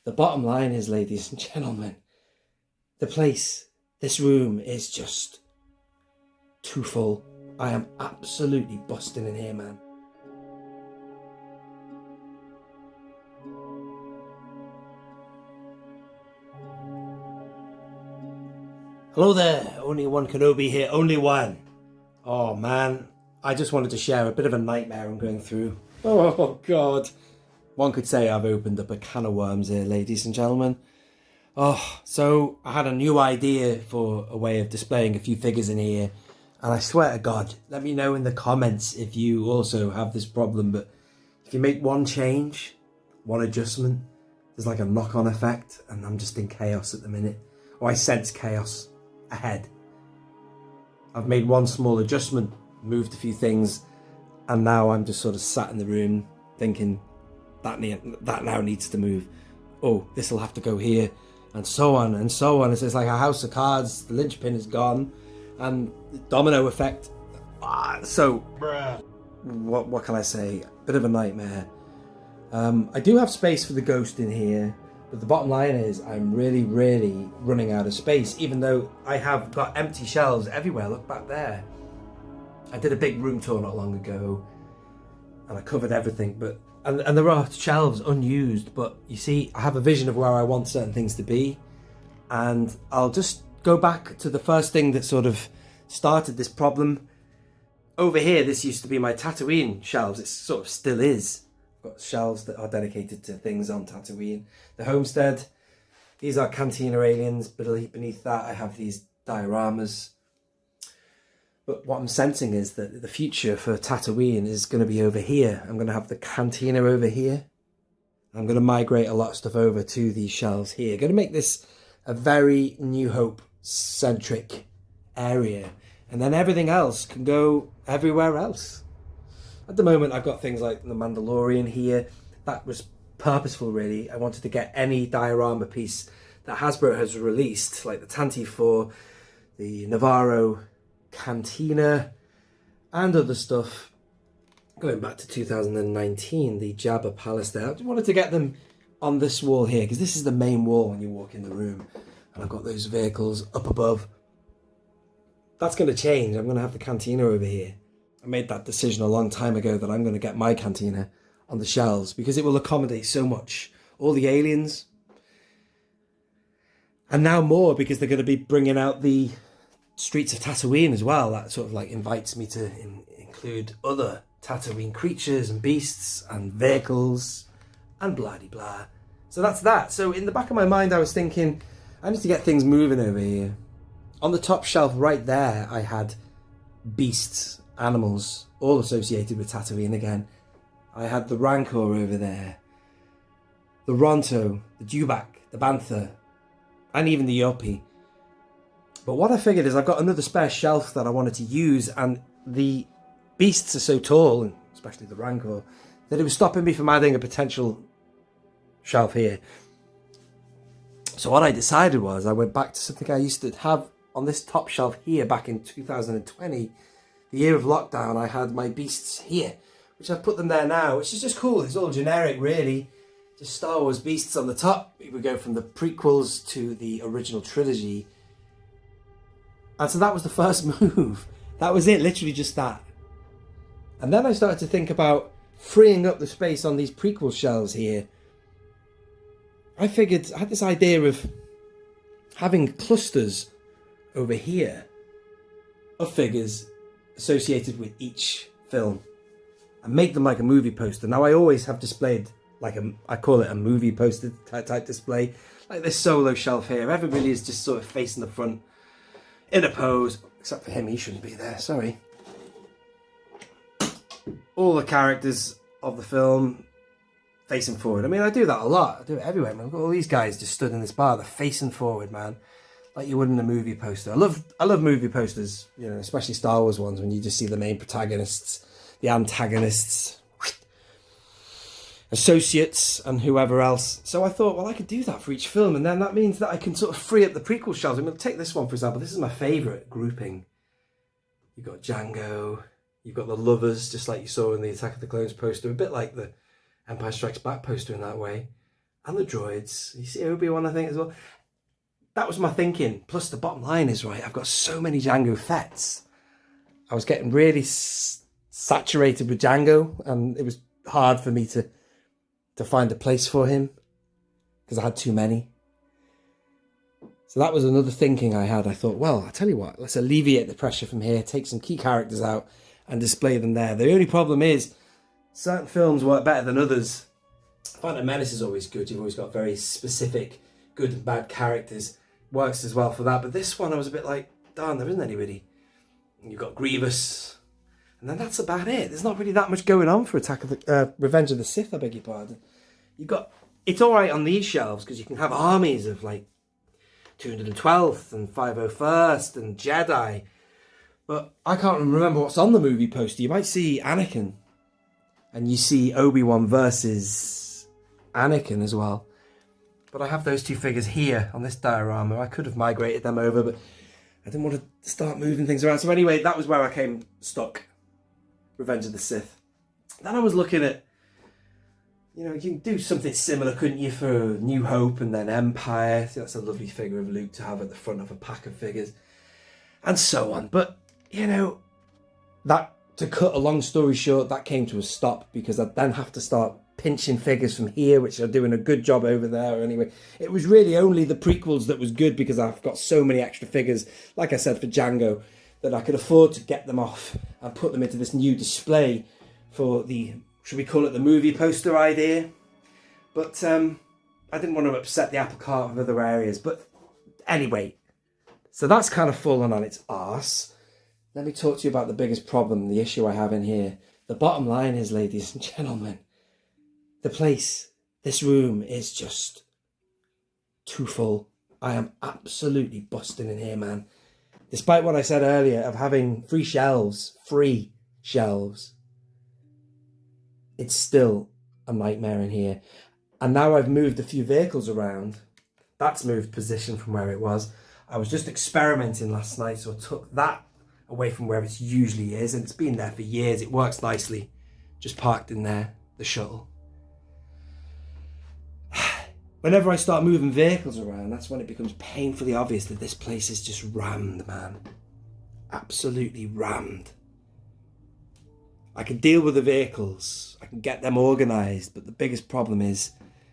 The bottom line is, ladies and gentlemen, this room is just too full. I am absolutely busting in here, man. Hello there, Only One Kenobi here, only one. Oh man, I just wanted to share a bit of a nightmare I'm going through. Oh God. One could say I've opened up a can of worms here, ladies and gentlemen. Oh, so I had a new idea for a way of displaying a few figures in here. And I swear to God, let me know in the comments if you also have this problem. But if you make one change, one adjustment, there's like a knock-on effect. And I'm just in chaos at the minute. Or I sense chaos ahead. I've made one small adjustment, moved a few things, and now I'm just sort of sat in the room thinking that now needs to move. Oh, this will have to go here, and so on and so on. It's like a house of cards. The linchpin is gone, and the domino effect. So, what can I say? Bit of a nightmare. I do have space for the ghost in here. But the bottom line is I'm really, really running out of space, even though I have got empty shelves everywhere. Look back there. I did a big room tour not long ago and I covered everything, but and there are shelves unused, but you see, I have a vision of where I want certain things to be. And I'll just go back to the first thing that sort of started this problem. Over here, this used to be my Tatooine shelves. It sort of still is. Got shelves that are dedicated to things on Tatooine. The homestead, these are Cantina aliens. Beneath that I have these dioramas. But what I'm sensing is that the future for Tatooine is going to be over here. I'm going to have the Cantina over here. I'm going to migrate a lot of stuff over to these shelves here. Going to make this a very New Hope centric area. And then everything else can go everywhere else. At the moment, I've got things like the Mandalorian here. That was purposeful, really. I wanted to get any diorama piece that Hasbro has released, like the Tantive 4, the Navarro Cantina, and other stuff. Going back to 2019, the Jabba Palace there. I just wanted to get them on this wall here, because this is the main wall when you walk in the room. And I've got those vehicles up above. That's going to change. I'm going to have the Cantina over here. I made that decision a long time ago that I'm going to get my Cantina on the shelves because it will accommodate so much. All the aliens. And now more because they're going to be bringing out the Streets of Tatooine as well. That sort of like invites me to include other Tatooine creatures and beasts and vehicles and blah-de-blah. So that's that. So in the back of my mind I was thinking, I need to get things moving over here. On the top shelf right there I had beasts, animals, all associated with Tatooine again. I had the Rancor over there, the Ronto, the Dewback, the Bantha, and even the Yopi. But what I figured is I've got another spare shelf that I wanted to use, and the beasts are so tall, and especially the Rancor, that it was stopping me from adding a potential shelf here. So what I decided was I went back to something I used to have on this top shelf here back in 2020. The year of lockdown, I had my beasts here, which I've put them there now, which is just cool. It's all generic, really. Just Star Wars beasts on the top. We would go from the prequels to the original trilogy. And so that was the first move. That was it, literally just that. And then I started to think about freeing up the space on these prequel shelves here. I figured, I had this idea of having clusters over here of figures associated with each film and make them like a movie poster. Now I always have displayed like I call it a movie poster type display, like this solo shelf here. Everybody is just sort of facing the front in a pose, except for him, he shouldn't be there, sorry. All the characters of the film facing forward. I mean, I do that a lot. I do it everywhere, man. Look at all these guys just stood in this bar, they're facing forward, man. Like you would in a movie poster. I love movie posters, you know, especially Star Wars ones, when you just see the main protagonists, the antagonists, associates, and whoever else. So I thought, well, I could do that for each film, and then that means that I can sort of free up the prequel shelves. I'm going to take this one, for example. This is my favourite grouping. You've got Django, you've got the lovers, just like you saw in the Attack of the Clones poster, a bit like the Empire Strikes Back poster in that way. And the droids. You see Obi-Wan, I think, as well. That was my thinking. Plus, the bottom line is, right, I've got so many Jango Fett's. I was getting really saturated with Jango, and it was hard for me to find a place for him because I had too many. So that was another thinking I had. I thought, well, I tell you what, let's alleviate the pressure from here, take some key characters out and display them there. The only problem is certain films work better than others. Phantom Menace is always good. You've always got very specific good and bad characters. Works as well for that. But this one I was a bit like, darn, there isn't anybody. You've got Grievous. And then that's about it. There's not really that much going on for Revenge of the Sith, I beg your pardon. It's all right on these shelves because you can have armies of like 212th and 501st and Jedi. But I can't remember what's on the movie poster. You might see Anakin. And you see Obi-Wan versus Anakin as well. But I have those two figures here on this diorama. I could have migrated them over, but I didn't want to start moving things around. So anyway, that was where I came stuck. Revenge of the Sith. Then I was looking at, you can do something similar, couldn't you, for New Hope and then Empire. So that's a lovely figure of Luke to have at the front of a pack of figures. And so on. But, to cut a long story short, that came to a stop because I'd then have to start pinching figures from here, which are doing a good job over there anyway. It was really only the prequels that was good because I've got so many extra figures, like I said, for Jango, that I could afford to get them off and put them into this new display for the, should we call it the movie poster idea? But I didn't want to upset the apple cart of other areas. But anyway, so that's kind of fallen on its arse. Let me talk to you about the biggest problem, the issue I have in here. The bottom line is, ladies and gentlemen, the place, this room is just too full. I am absolutely busting in here, man. Despite what I said earlier of having free shelves, it's still a nightmare in here. And now I've moved a few vehicles around. That's moved position from where it was. I was just experimenting last night, so I took that away from where it usually is, and it's been there for years. It works nicely. Just parked in there, the shuttle. Whenever I start moving vehicles around, that's when it becomes painfully obvious that this place is just rammed, man. Absolutely rammed. I can deal with the vehicles. I can get them organised, but the biggest problem is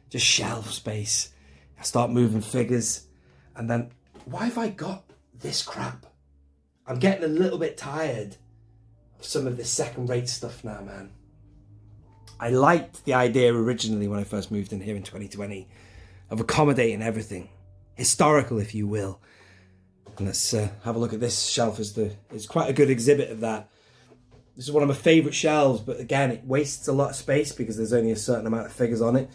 just shelf space. I start moving figures, and then, why have I got this crap? I'm getting a little bit tired of some of this second-rate stuff now, man. I liked the idea originally when I first moved in here in 2020 of accommodating everything. Historical, if you will. And let's have a look at this shelf. It's quite a good exhibit of that. This is one of my favourite shelves, but again, it wastes a lot of space because there's only a certain amount of figures on it.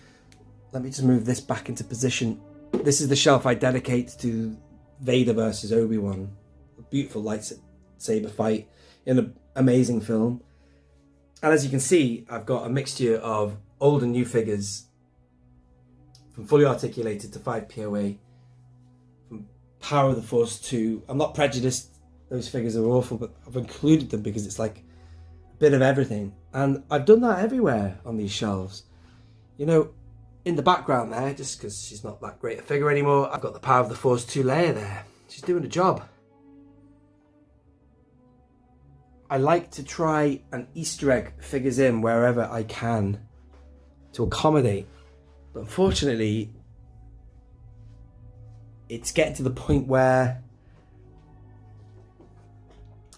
Let me just move this back into position. This is the shelf I dedicate to Vader versus Obi-Wan. A beautiful lightsaber fight in an amazing film. And as you can see, I've got a mixture of old and new figures, from fully articulated to 5 POA, from Power of the Force to, I'm not prejudiced, those figures are awful, but I've included them because it's like a bit of everything. And I've done that everywhere on these shelves. In the background there, just because she's not that great a figure anymore, I've got the Power of the Force 2-layer there. She's doing a job. I like to try and Easter egg figures in wherever I can to accommodate. But unfortunately, it's getting to the point where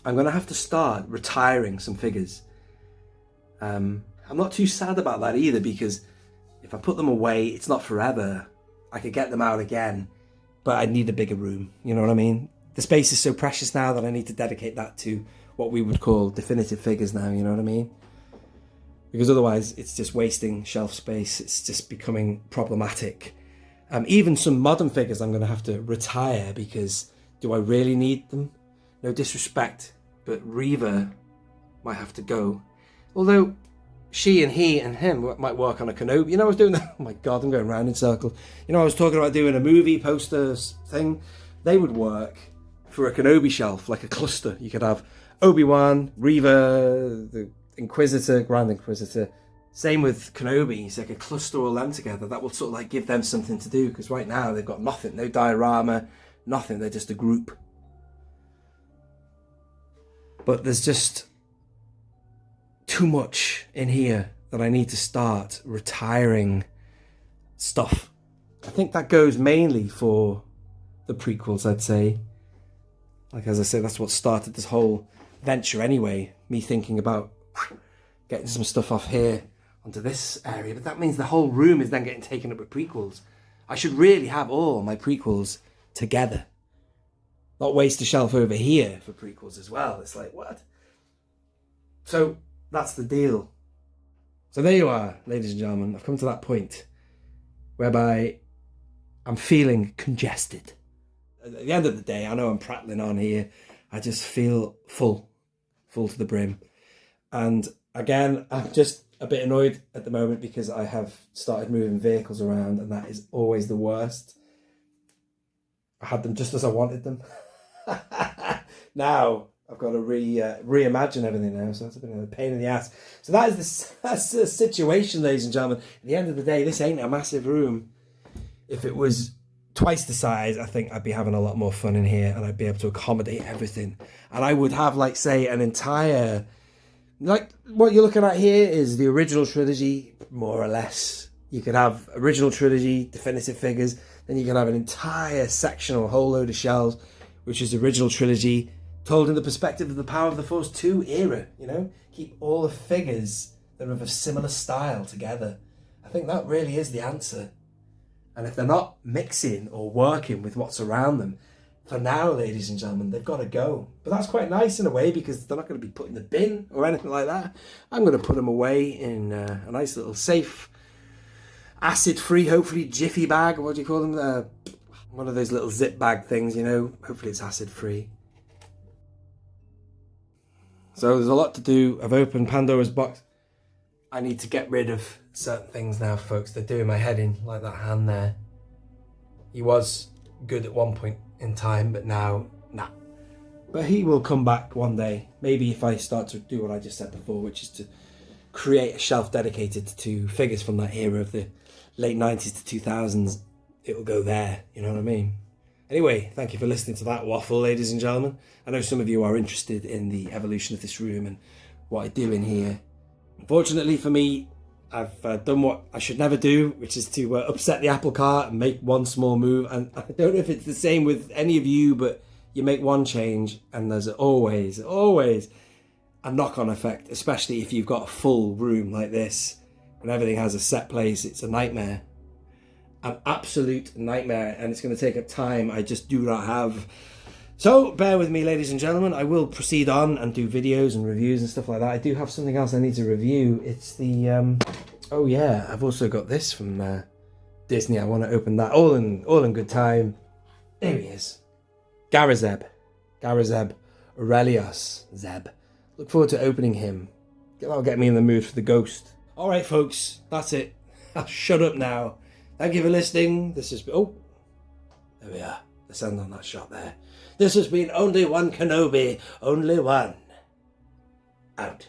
I'm going to have to start retiring some figures. I'm not too sad about that either, because if I put them away, it's not forever. I could get them out again, but I need a bigger room. You know what I mean? The space is so precious now that I need to dedicate that to what we would call definitive figures now, you know what I mean? Because otherwise it's just wasting shelf space. It's just becoming problematic. Even some modern figures I'm going to have to retire because do I really need them? No disrespect, but Reva might have to go. Although she and he and him might work on a Kenobi. I was doing that. Oh my God, I'm going round in circles. I was talking about doing a movie poster thing. They would work for a Kenobi shelf, like a cluster. You could have Obi-Wan, Reva, the Inquisitor, Grand Inquisitor, Same with Kenobi. It's like a cluster all them together. That will sort of like give them something to do, because right now they've got nothing. No diorama, nothing. They're just a group. But there's just too much in here that I need to start retiring stuff. I think that goes mainly for the prequels, I'd say. Like, as I say, that's what started this whole venture anyway. Me thinking about getting some stuff off here onto this area. But that means the whole room is then getting taken up with prequels. I should really have all my prequels together. Not waste a shelf over here for prequels as well. It's like, what? So that's the deal. So there you are, ladies and gentlemen. I've come to that point whereby I'm feeling congested. At the end of the day, I know I'm prattling on here. I just feel full to the brim. And again, I'm just a bit annoyed at the moment because I have started moving vehicles around, and that is always the worst. I had them just as I wanted them. Now I've got to reimagine everything now, so that's a bit of a pain in the ass. So that's the situation, ladies and gentlemen. At the end of the day, this ain't a massive room. If it was twice the size, I think I'd be having a lot more fun in here, and I'd be able to accommodate everything. And I would have, like, say, an entire, like, what you're looking at here is the original trilogy, more or less. You could have original trilogy, definitive figures, then you can have an entire sectional whole load of shelves, which is original trilogy, told in the perspective of the Power of the Force 2 era, you know? Keep all the figures that are of a similar style together. I think that really is the answer. And if they're not mixing or working with what's around them, for now, ladies and gentlemen, they've got to go. But that's quite nice in a way, because they're not going to be put in the bin or anything like that. I'm going to put them away in a nice little safe, acid-free, hopefully, jiffy bag. What do you call them? One of those little zip bag things, you know. Hopefully it's acid-free. So there's a lot to do. I've opened Pandora's box. I need to get rid of certain things now, folks. They're doing my head in, like that hand there. He was good at one point in time, but now, nah. But he will come back one day. Maybe if I start to do what I just said before, which is to create a shelf dedicated to figures from that era of the late 90s to 2000s, it will go there, you know what I mean? Anyway, thank you for listening to that waffle, ladies and gentlemen. I know some of you are interested in the evolution of this room and what I do in here. Unfortunately for me, I've done what I should never do, which is to upset the apple cart and make one small move. And I don't know if it's the same with any of you, but you make one change and there's always a knock-on effect, especially if you've got a full room like this and everything has a set place. It's a nightmare. An absolute nightmare, and it's going to take up time I just do not have. So bear with me, ladies and gentlemen. I will proceed on and do videos and reviews and stuff like that. I do have something else I need to review. It's the oh yeah, I've also got this from Disney. I want to open that all in good time. There he is, Garazeb Aurelius Zeb. Look forward to opening him. That'll get me in the mood for the ghost. All right, folks, that's it. I'll shut up now. Thank you for listening. This has been... Oh, there we are. Let's end on that shot there. This has been Only One Kenobi. Only one. Out.